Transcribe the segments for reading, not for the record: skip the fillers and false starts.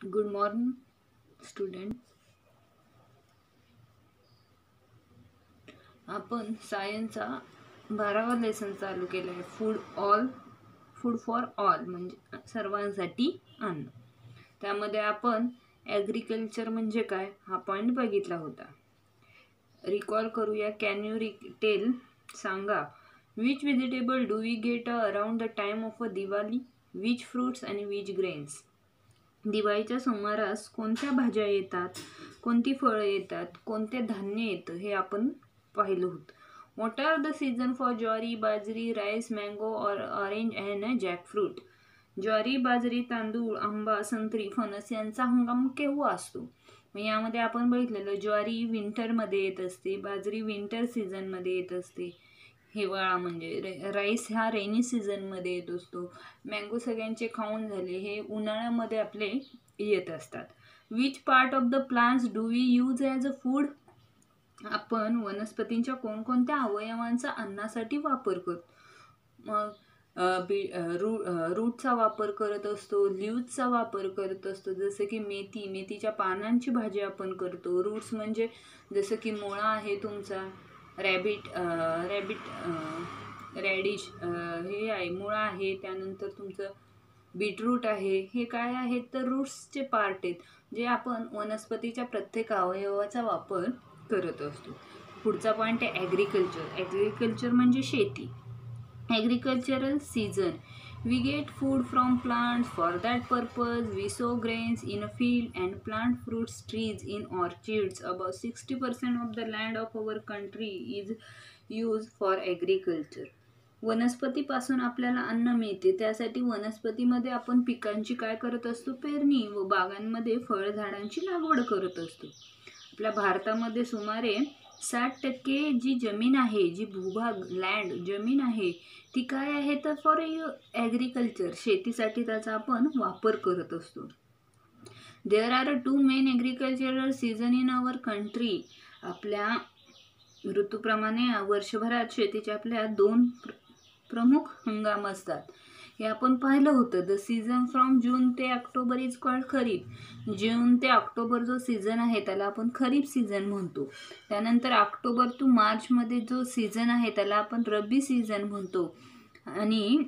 Good morning, student. आपण सायन्सचा 12वा lesson चालू केला आहे. फूड फॉर ऑल म्हणजे सर्वांसाठी अन्न. त्यामध्ये आपण ॲग्रिकल्चर म्हणजे काय हा पॉईंट बघितला होता. रिकॉल करूया. कॅन यू टेल सांगा, which vegetable do we get around the time of a Diwali, which fruits आणि विच ग्रेन्स. दिवाळीच्या सुमारास कोणत्या भाज्या येतात, कोणती फळं येतात, कोणते धान्य येतं हे आपण पाहिलं होतं. What are the season for jowari, bajri, rice, mango orange and jackfruit. ज्वारी, बाजरी, तांदूळ, आंबा, संत्री, फणस यांचा हंगाम केव्हा असतो. मग यामध्ये आपण बघितलेलं ज्वारी विंटरमध्ये येत असते, बाजरी विंटर सीझनमध्ये येत असते, हिवाळा म्हणजे राईस हा रेनी सीझनमध्ये येत असतो, मँगो सगळ्यांचे खाऊन झाले हे उन्हाळ्यामध्ये आपले येत असतात. Which part of the plants do we use as a food. आपण वनस्पतींच्या कोणकोणत्या अवयवांचा अन्नासाठी वापर करतो. मग रूटचा वापर करत असतो, लिव्हचा वापर करत असतो, जसं की मेथीच्या पानांची भाजी आपण करतो. रूट्स म्हणजे जसं की मुळा आहे तुमचा, रॅडिश हे आहे मुळा आहे, त्यानंतर तुमचं बीटरूट आहे. हे काय आहेत तर रूट्सचे पार्ट आहेत जे आपण वनस्पतीच्या प्रत्येक अवयवाचा वापर करत असतो. पुढचा पॉईंट आहे ॲग्रिकल्चर म्हणजे शेती. Agricultural season, we get food from plants. For that purpose we sow grains in a field and plant fruits trees in orchards. About 60% of the land of our country is used for agriculture. वनस्पतीपासून आपल्याला अन्न मिळते, त्यासाठी वनस्पतीमध्ये आपण पिकांची काय करत असतो, पेरणी, व बागांमध्ये फळझाडांची लागवड करत असतो. आपल्या भारतामध्ये सुमारे 60% जी जमीन आहे, जी भूभाग लँड जमीन आहे ती काय आहे तर फॉर ॲग्रिकल्चर, शेतीसाठी त्याचा आपण वापर करत असतो. There are 2 main agricultural season in our country. आपल्या ऋतूप्रमाणे वर्षभरात शेतीच्या आपल्या 2 प्रमुख हंगाम असतात. हे आपण पाहिलं होतं. द सीझन फ्रॉम जून ते ऑक्टोबर इज कॉल्ड खरीप. जून ते ऑक्टोबर जो सीझन आहे त्याला आपण खरीप सीझन म्हणतो. त्यानंतर ऑक्टोबर टू मार्चमध्ये जो सीझन आहे त्याला आपण रब्बी सीझन म्हणतो. आणि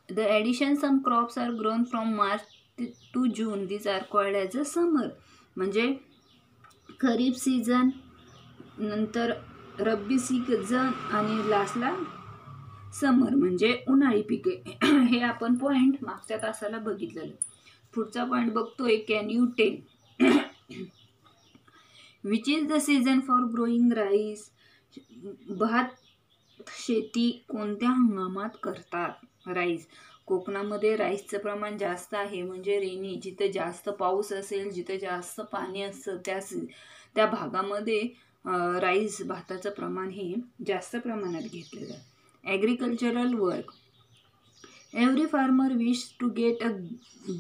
the addition some crops are grown from March to June, these are called as a summer. म्हणजे खरीप सीझन, नंतर रब्बी सीझन आणि लास्टला समर म्हणजे उन्हाळी पिके. हे आपण पॉईंट मागच्या तासाला बघितलेलं. पुढचा पॉईंट बघतोय. Can you tail which is the season for growing rice. भात शेती कोणत्या हंगामात करतात. राईस, कोकणामध्ये राईसचं प्रमाण जास्त आहे, म्हणजे रेनी, जिथं जास्त पाऊस असेल, जिथं जास्त पाणी असतं त्या भागामध्ये राईस भाताचं प्रमाण हे जास्त प्रमाणात घेतलं जातं. Agricultural work, every farmer wish to get a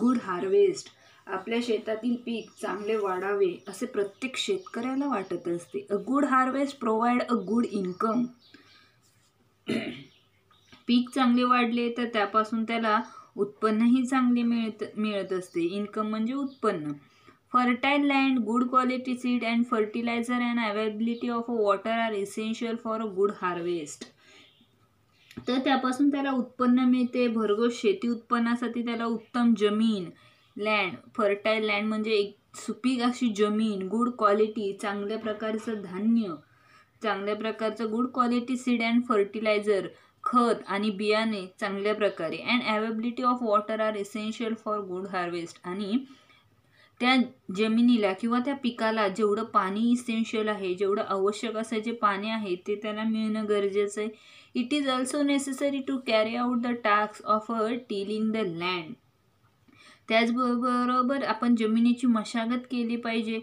good harvest. आपल्या शेतातील पीक चांगले वाढावे असे प्रत्येक शेतकऱ्याला वाटत असते. A good harvest provide a good income. पीक चांगले वाढले तर त्यापासून त्याला उत्पन्नही चांगले मिळत असते. इन्कम म्हणजे उत्पन्न. Fertile land, good quality seed and fertiliser and availability of water are essential for a good harvest. तर त्यापासून त्याला उत्पन्न मिळते. भरघोस शेती उत्पन्नासाठी त्याला उत्तम जमीन, लँड, फर्टाईल लँड म्हणजे एक सुपीक अशी जमीन, गुड क्वालिटी चांगल्या प्रकारचं धान्य, चांगल्या प्रकारचं good quality seed and fertiliser खत आणि बियाणे चांगल्या प्रकारे, and availability of water are essential for good harvest. आणि त्या जमिनीला किंवा त्या पिकाला जेवढं पाणी इसेन्शियल आहे, जेवढं आवश्यक असं जे पाणी आहे ते त्याला मिळणं गरजेचं आहे. It is also necessary to carry out the task of tilling the land. त्याचबरोबर आपण जमिनीची मशागत केली पाहिजे.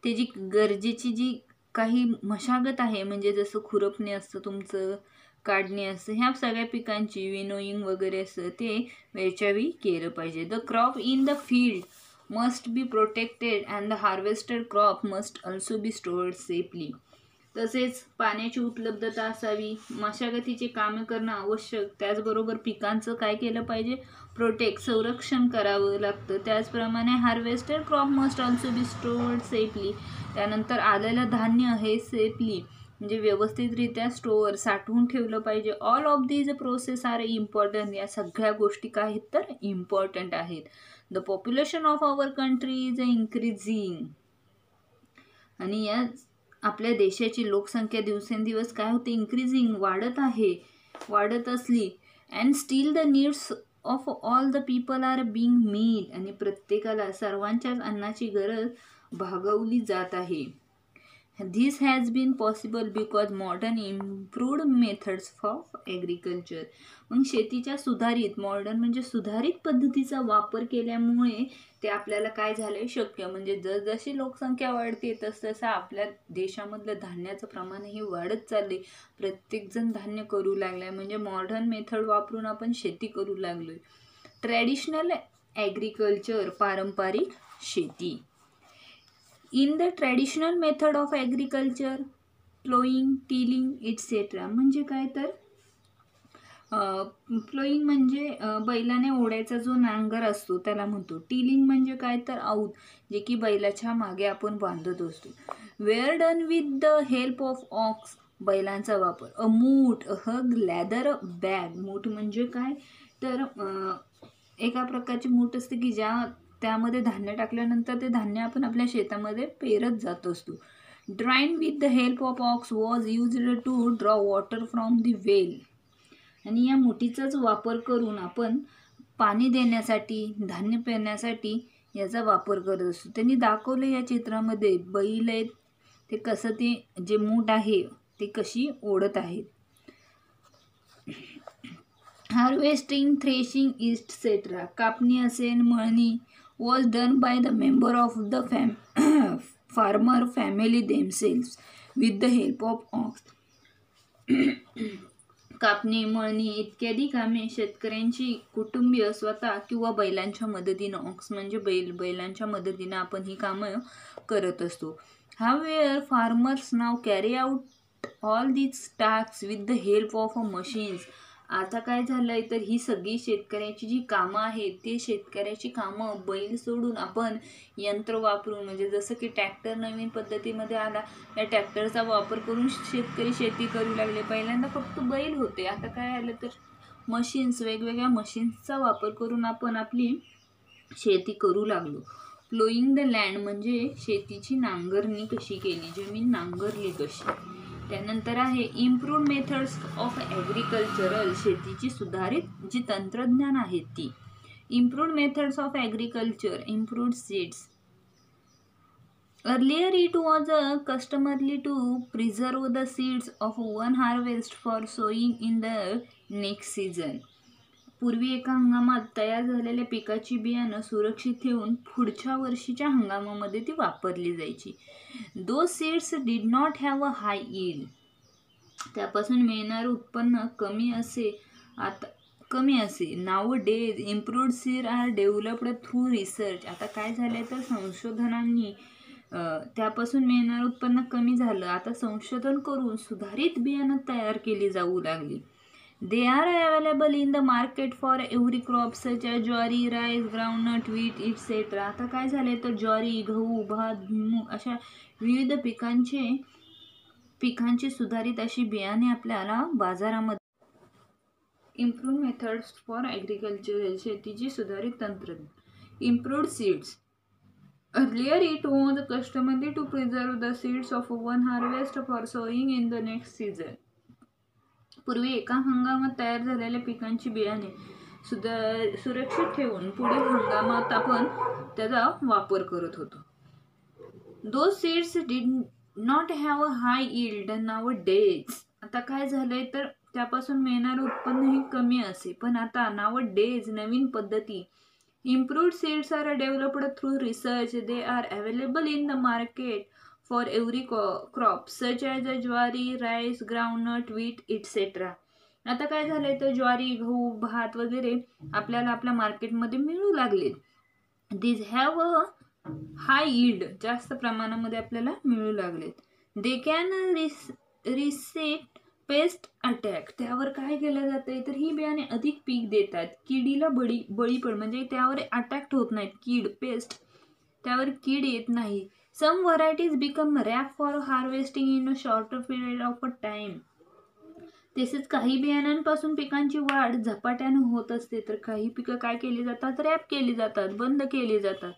त्याची गरजेची जी काही मशागत आहे, म्हणजे जसं खुरपणे असतं तुमचं, काढणे असतं, ह्या सगळ्या पिकांची विनोईंग वगैरे असतं ते वेळच्यावेळी केलं पाहिजे. The crop in the field must be protected and the harvested crop must also be stored safely. तसेच पाण्याची उपलब्धता असावी, मशागतीचे कामे करणं आवश्यक, त्याचबरोबर पिकांचं काय केलं पाहिजे, प्रोटेक्ट संरक्षण करावं लागतं. त्याचप्रमाणे harvested crop must also be stored safely, त्यानंतर आलेलं धान्य हे सेफली म्हणजे व्यवस्थितरित्या स्टोअर साठवून ठेवलं पाहिजे. All of these process are important, या सगळ्या गोष्टी काय आहेत तर इम्पॉर्टंट आहेत. The population of our country is increasing, आणि या आपल्या देशाची लोकसंख्या दिवसेंदिवस काय होते, इन्क्रीजिंग वाढत असली, and still the needs of all the people are being meet, आणि प्रत्येकाला सर्वांच्याच अन्नाची गरज भागवली जात आहे. This has been possible because modern improved methods of agriculture. मग शेतीच्या मॉडर्न म्हणजे सुधारित पद्धतीचा वापर केल्यामुळे ते आपल्याला काय झालंय शक्य, म्हणजे जसजशी लोकसंख्या वाढते तसतसं आपल्या देशामधलं धान्याचं प्रमाणही वाढत चालले. प्रत्येकजण धान्य करू लागलाय, म्हणजे मॉडर्न मेथड वापरून आपण शेती करू लागलोय. ट्रॅडिशनल ॲग्रिकल्चर, पारंपरिक शेती. In the traditional method of agriculture, plowing, tilling, etc. म्हणजे काय तर प्लोईंग म्हणजे बैलाने ओढायचा जो नांगर असतो त्याला म्हणतो. टिलिंग म्हणजे काय तर आऊत, जे की बैलाच्या मागे आपण बांधत असतो. Were done with the help of ox, बैलांचा वापर. अ मूठ, अ हग, लॅदर बॅग. मूठ म्हणजे काय तर एका प्रकारची मूठ असते की त्यामध्ये धान्य टाकल्यानंतर ते धान्य आपण आपल्या शेतामध्ये पेरत जात असतो. Drain with the help of ox was used to draw water from the well, आणि या मुठीचाच वापर करून आपण पाणी देण्यासाठी, धान्य पेरण्यासाठी याचा वापर करत असतो. त्यांनी दाखवलं या चित्रामध्ये बैल आहेत ते कसं ते जे मूठ आहे ते कशी ओढत आहेत. हार्वेस्टिंग, थ्रेशिंग इट्सेट्रा, कापणी असेल, मळणी was done by the member of the farmer family themselves with the help of ox. कापणी, मळणी इत्यादी कामे शेतकऱ्यांची कुटुंबीय स्वतः किंवा बैलांच्या मदतीनं, ऑक्स म्हणजे बैलांच्या मदतीनं आपण ही कामं करत असतो. However, farmers now carry out all these tasks with the help of machines. आता काय झालंय तर ही सगळी शेतकऱ्याची जी कामं आहेत ते शेतकऱ्याची कामं बैल सोडून आपण यंत्र वापरून, म्हणजे जसं की ट्रॅक्टर नवीन पद्धतीमध्ये आला, या ट्रॅक्टरचा वापर करून शेतकरी शेती करू लागले. पहिल्यांदा फक्त बैल होते, आता काय आलं तर मशीन्स, वेगवेगळ्या मशीन्सचा वापर करून आपण आपली शेती करू लागलो. प्लोईंग द लँड म्हणजे शेतीची नांगरणी कशी केली, जमीन नांगरली कशी. त्यानंतर आहे इम्प्रूव्ड मेथड्स ऑफ ॲग्रिकल्चरल, शेतीची सुधारित जी तंत्रज्ञान आहेत ती. Improved methods of agriculture, improved seeds. Earlier it was customarily to preserve the seeds of one harvest for sowing in the next season. पूर्वी एका हंगामात तयार झालेल्या पिकाची बियाणं सुरक्षित ठेवून पुढच्या वर्षीच्या हंगामामध्ये ती वापरली जायची. Those seeds did not have a high yield. त्यापासून मिळणारं उत्पन्न कमी असे. Nowadays improved seeds are developed through research. आता काय झालंय तर संशोधनांनी त्यापासून मिळणारं उत्पन्न कमी झालं, आता संशोधन करून सुधारित बियाणं तयार केली जाऊ लागली. They are available in the market for every crop such as ज्वारी, राईस, ग्राउंडनट, व्हीट इट्सेट्रा. आता काय झाले तर ज्वारी, गहू, भात, भुईमूग अशा विविध पिकांची सुधारित अशी बियाणे आपल्याला बाजारामध्ये. इम्प्रूव्ड मेथड्स फॉर ॲग्रिकल्चर, शेतीची सुधारित तंत्रज्ञान. Improved seeds. Earlier it was customary to preserve the seeds of one harvest for sowing in the next season. पूर्वी एका हंगामात तयार झालेल्या पिकांची बियाणे सुरक्षित ठेवून पुढील हंगामात आपण त्याचा वापर करत होतो. Those seeds did not have a high yield nowadays. आता काय झालंय तर त्यापासून मिळणारं उत्पन्नही कमी असे, पण आता nowadays नवीन पद्धती. Improved seeds are developed through research. They are available in the market for every crop such as ज्वारी, राईस, ग्राउंडनट, व्हीट इट्सेट्रा. आता काय झालंय तर ज्वारी, गहू, भात वगैरे आपल्याला आपल्या मार्केटमध्ये मिळू लागले. These have a high yield, जास्त प्रमाणामध्ये आपल्याला मिळू लागलेत. They can reset paste attack. त्यावर काय केलं जातंय तर ही बियाणे अधिक पीक देतात, किडीला बळी पड म्हणजे त्यावर अटॅक्ट होत नाहीत, कीड पेस्ट त्यावर कीड येत नाही. Some varieties become ripe for harvesting in a shorter period of a time. तसेच काही बियाण्यांपासून पिकांची वाढ झपाट्याने होत असते, तर काही पिकं काय केली जातात, रॅप केली जातात, बंद केली जातात.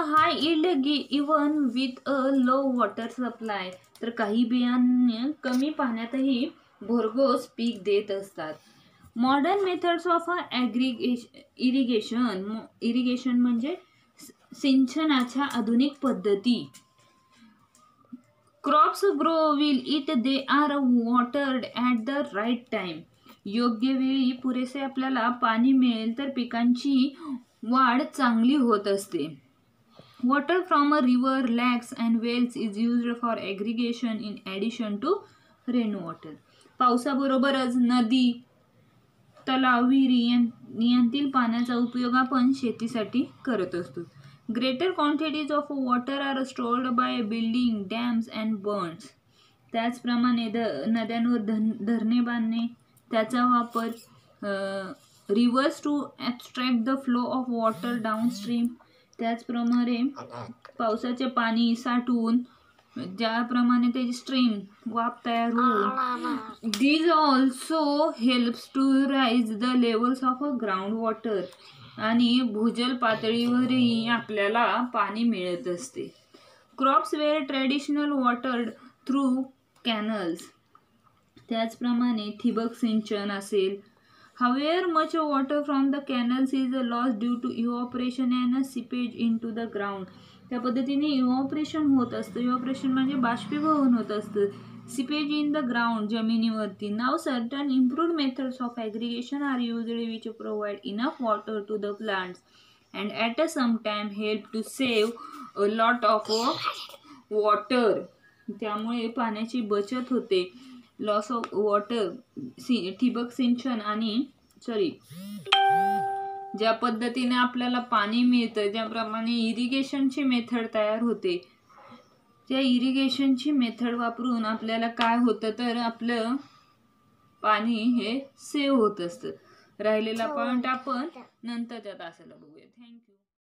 High yield even with a low water supply. तर काही बियाणे कमी पाण्यातही भरघोस पीक देत असतात. मॉडर्न मेथड्स ऑफ इरिगेशन म्हणजे सिंचनाच्या आधुनिक पद्धती. Crops grow will it they are watered at the right time. योग्य वेळी पुरेसे आपल्याला पाणी मिळेल तर पिकांची वाढ चांगली होत असते. Water from a river, lakes and wells is used for irrigation in addition to rain water. पावसाबरोबरच नदी, तलाव, विहिरी यांतील पाण्याचा उपयोग आपण शेतीसाठी करत असतो. Greater quantities of water are stored by building dams and burns. त्याचप्रमाणे नद्यांवर धरणे बांधणे, त्याचा वापर, rivers to abstract the flow of water downstream. त्याचप्रमाणे पावसाचे पाणी साठवून ज्याप्रमाणे त्याची स्ट्रीम वाफ तयार होऊन these also helps to raise the levels of a ground water. आणि भूजल पातळीवरही आपल्याला पाणी मिळत असते. Crops were traditional watered through canals. त्याचप्रमाणे ठिबक सिंचन असेल. However, much water from the canals is lost due to evaporation and seepage into the ground. त्या पद्धतीने इव्हॉपरेशन होत असतं. इव्हॉपरेशन म्हणजे बाष्पीभवन होत असतं. सीपेज इन द ग्राउंड, जमिनीवरती. Now certain improved methods of irrigation are used which provide enough water to the plants and at a same time help to save a lot of water. त्यामुळे पाण्याची बचत होते. Loss of water, ठिबक सिंचन आणि ज्या पद्धतीने आपल्याला पाणी मिळतं ज्याप्रमाणे इरिगेशनची मेथड तयार होते, त्या इरिगेशनची मेथड वापरून आपल्याला काय होतं तर आपलं पाणी हे सेव्ह होत असतं. राहिलेला पॉइंट आपण नंतरच्या तासाला बघूया. थँक्यू.